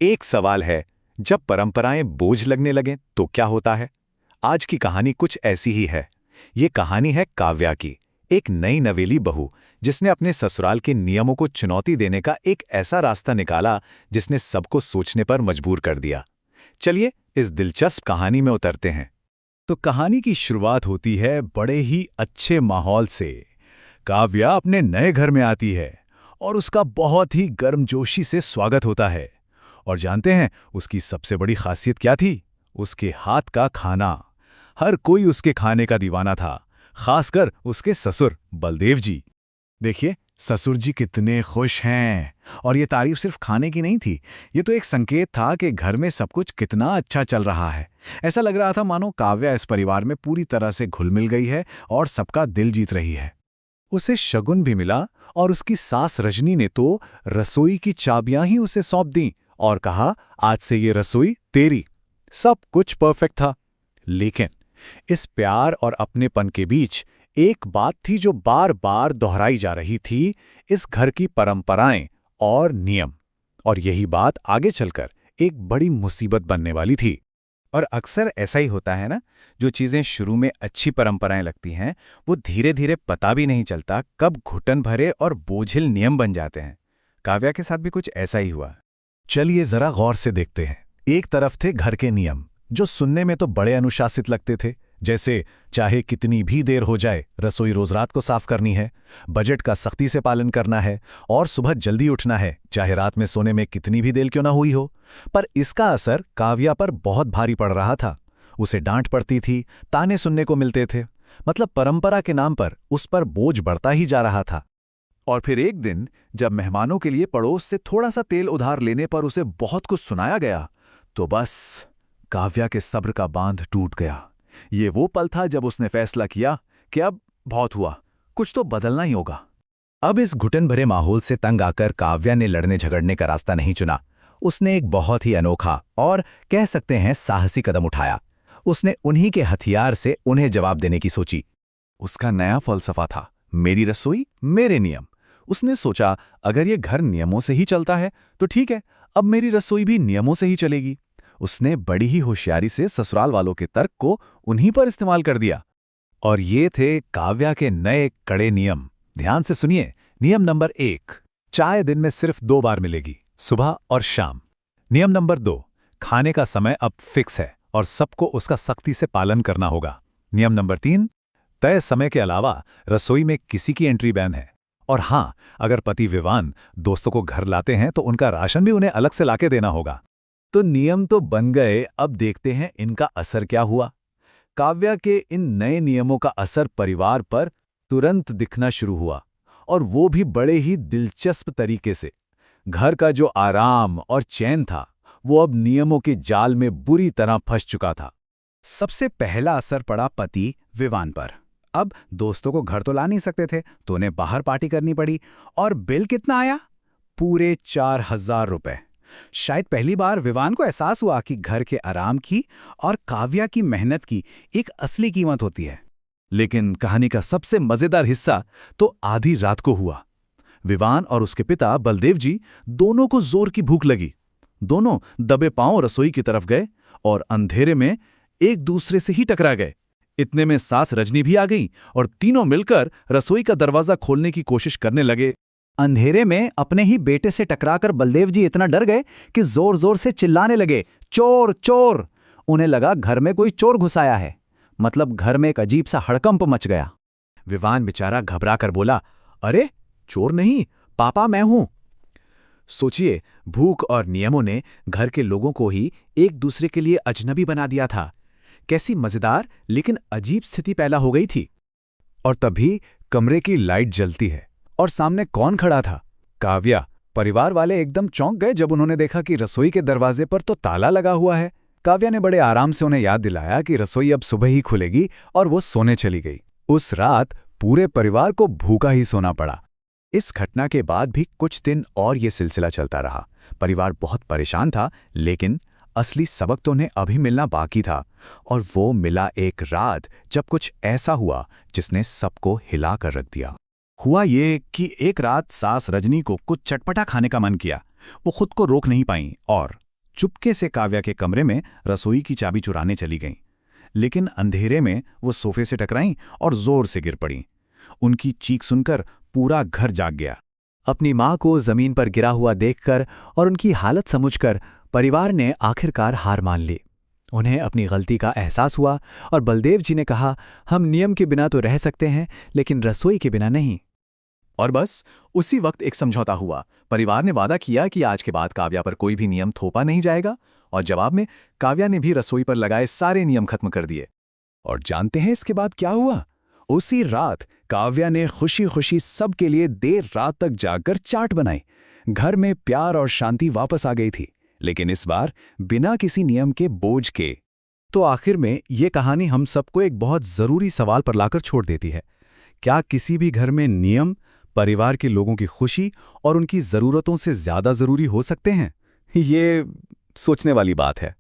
एक सवाल है, जब परंपराएं बोझ लगने लगें तो क्या होता है? आज की कहानी कुछ ऐसी ही है। ये कहानी है काव्या की, एक नई नवेली बहू जिसने अपने ससुराल के नियमों को चुनौती देने का एक ऐसा रास्ता निकाला जिसने सबको सोचने पर मजबूर कर दिया। चलिए इस दिलचस्प कहानी में उतरते हैं। तो कहानी की शुरुआत होती है बड़े ही अच्छे माहौल से। काव्या अपने नए घर में आती है और उसका बहुत ही गर्मजोशी से स्वागत होता है। और जानते हैं उसकी सबसे बड़ी खासियत क्या थी? उसके हाथ का खाना। हर कोई उसके खाने का दीवाना था, खासकर उसके ससुर बलदेव जी। देखिए ससुर जी कितने खुश हैं। और ये तारीफ सिर्फ खाने की नहीं थी, ये तो एक संकेत था कि घर में सब कुछ कितना अच्छा चल रहा है। ऐसा लग रहा था मानो काव्या इस परिवार में पूरी तरह से घुल मिल गई है और सबका दिल जीत रही है। उसे शगुन भी मिला और उसकी सास रजनी ने तो रसोई की चाबियां ही उसे सौंप दी और कहा, आज से ये रसोई तेरी। सब कुछ परफेक्ट था। लेकिन इस प्यार और अपनेपन के बीच एक बात थी जो बार बार दोहराई जा रही थी, इस घर की परंपराएं और नियम। और यही बात आगे चलकर एक बड़ी मुसीबत बनने वाली थी। और अक्सर ऐसा ही होता है ना, जो चीजें शुरू में अच्छी परंपराएं लगती हैं वो धीरे धीरे पता भी नहीं चलता कब घुटन भरे और बोझिल नियम बन जाते हैं। काव्या के साथ भी कुछ ऐसा ही हुआ। चलिए जरा गौर से देखते हैं। एक तरफ थे घर के नियम, जो सुनने में तो बड़े अनुशासित लगते थे, जैसे चाहे कितनी भी देर हो जाए रसोई रोज रात को साफ करनी है, बजट का सख्ती से पालन करना है और सुबह जल्दी उठना है, चाहे रात में सोने में कितनी भी देर क्यों ना हुई हो। पर इसका असर काव्या पर बहुत भारी पड़ रहा था। उसे डांट पड़ती थी, ताने सुनने को मिलते थे। मतलब परंपरा के नाम पर उस पर बोझ बढ़ता ही जा रहा था। और फिर एक दिन जब मेहमानों के लिए पड़ोस से थोड़ा सा तेल उधार लेने पर उसे बहुत कुछ सुनाया गया, तो बस काव्या के सब्र का बांध टूट गया। ये वो पल था जब उसने फैसला किया कि अब बहुत हुआ, कुछ तो बदलना ही होगा। अब इस घुटन भरे माहौल से तंग आकर काव्या ने लड़ने झगड़ने का रास्ता नहीं चुना। उसने एक बहुत ही अनोखा और कह सकते हैं साहसी कदम उठाया। उसने उन्हीं के हथियार से उन्हें जवाब देने की सोची। उसका नया फलसफा था, मेरी रसोई मेरे नियम। उसने सोचा, अगर ये घर नियमों से ही चलता है तो ठीक है, अब मेरी रसोई भी नियमों से ही चलेगी। उसने बड़ी ही होशियारी से ससुराल वालों के तर्क को उन्हीं पर इस्तेमाल कर दिया। और ये थे काव्या के नए कड़े नियम। ध्यान से सुनिए। नियम नंबर 1, चाय दिन में सिर्फ 2 बार मिलेगी, सुबह और शाम। नियम नंबर 2, खाने का समय अब फिक्स है और सबको उसका सख्ती से पालन करना होगा। नियम नंबर 3, तय समय के अलावा रसोई में किसी की एंट्री बैन है। और हां, अगर पति विवान दोस्तों को घर लाते हैं तो उनका राशन भी उन्हें अलग से लाके देना होगा। तो नियम तो बन गए, अब देखते हैं इनका असर क्या हुआ। काव्या के इन नए नियमों का असर परिवार पर तुरंत दिखना शुरू हुआ, और वो भी बड़े ही दिलचस्प तरीके से। घर का जो आराम और चैन था वो अब नियमों के जाल में बुरी तरह फंस चुका था। सबसे पहला असर पड़ा पति विवान पर। अब दोस्तों को घर तो ला नहीं सकते थे, तो उन्हें बाहर पार्टी करनी पड़ी। और बिल कितना आया? पूरे 4,000 रुपए। शायद पहली बार विवान को एहसास हुआ कि घर के आराम की और काव्या की मेहनत की एक असली कीमत होती है। लेकिन कहानी का सबसे मजेदार हिस्सा तो आधी रात को हुआ। विवान और उसके पिता बलदेव जी दोनों को जोर की भूख लगी। दोनों दबे पांव रसोई की तरफ गए और अंधेरे में एक दूसरे से ही टकरा गए। इतने में सास रजनी भी आ गई और तीनों मिलकर रसोई का दरवाजा खोलने की कोशिश करने लगे। अंधेरे में अपने ही बेटे से टकराकर बलदेव जी इतना डर गए कि जोर जोर से चिल्लाने लगे, चोर चोर। उन्हें लगा घर में कोई चोर घुस आया है। मतलब घर में एक अजीब सा हड़कंप मच गया। विवान बेचारा घबरा कर बोला, अरे चोर नहीं, पापा मैं हूं। सोचिए, भूख और नियमों ने घर के लोगों को ही एक दूसरे के लिए अजनबी बना दिया था। कैसी मजेदार लेकिन अजीब स्थिति पैदा हो गई थी। और तभी कमरे की लाइट जलती है और सामने कौन खड़ा था? काव्या। परिवार वाले एकदम चौंक गए जब उन्होंने देखा कि रसोई के दरवाजे पर तो ताला लगा हुआ है। काव्या ने बड़े आराम से उन्हें याद दिलाया कि रसोई अब सुबह ही खुलेगी, और वो सोने चली गई। उस रात पूरे परिवार को भूखा ही सोना पड़ा। इस घटना के बाद भी कुछ दिन और ये सिलसिला चलता रहा। परिवार बहुत परेशान था, लेकिन असली सबक तो उन्हें अभी मिलना बाकी था। और वो मिला एक रात जब कुछ ऐसा हुआ जिसने सबको हिला कर रख दिया। हुआ ये कि एक रात सास रजनी को कुछ चटपटा खाने का मन किया। वो खुद को रोक नहीं पाईं और चुपके से काव्या के कमरे में रसोई की चाबी चुराने चली गईं। लेकिन अंधेरे में वो सोफे से टकराईं और जोर से गिर पड़ीं। उनकी चीख सुनकर पूरा घर जाग गया। अपनी माँ को जमीन पर गिरा हुआ देखकर और उनकी हालत समझकर परिवार ने आखिरकार हार मान ली। उन्हें अपनी गलती का एहसास हुआ और बलदेव जी ने कहा, हम नियम के बिना तो रह सकते हैं, लेकिन रसोई के बिना नहीं। और बस उसी वक्त एक समझौता हुआ। परिवार ने वादा किया कि आज के बाद काव्या पर कोई भी नियम थोपा नहीं जाएगा, और जवाब में काव्या ने भी रसोई पर लगाए सारे नियम खत्म कर दिए। और जानते हैं इसके बाद क्या हुआ? उसी रात काव्या ने खुशी खुशी सबके लिए देर रात तक जागकर चाट बनाई। घर में प्यार और शांति वापस आ गई थी, लेकिन इस बार बिना किसी नियम के बोझ के। तो आखिर में ये कहानी हम सबको एक बहुत ज़रूरी सवाल पर लाकर छोड़ देती है। क्या किसी भी घर में नियम परिवार के लोगों की खुशी और उनकी ज़रूरतों से ज़्यादा ज़रूरी हो सकते हैं? ये सोचने वाली बात है।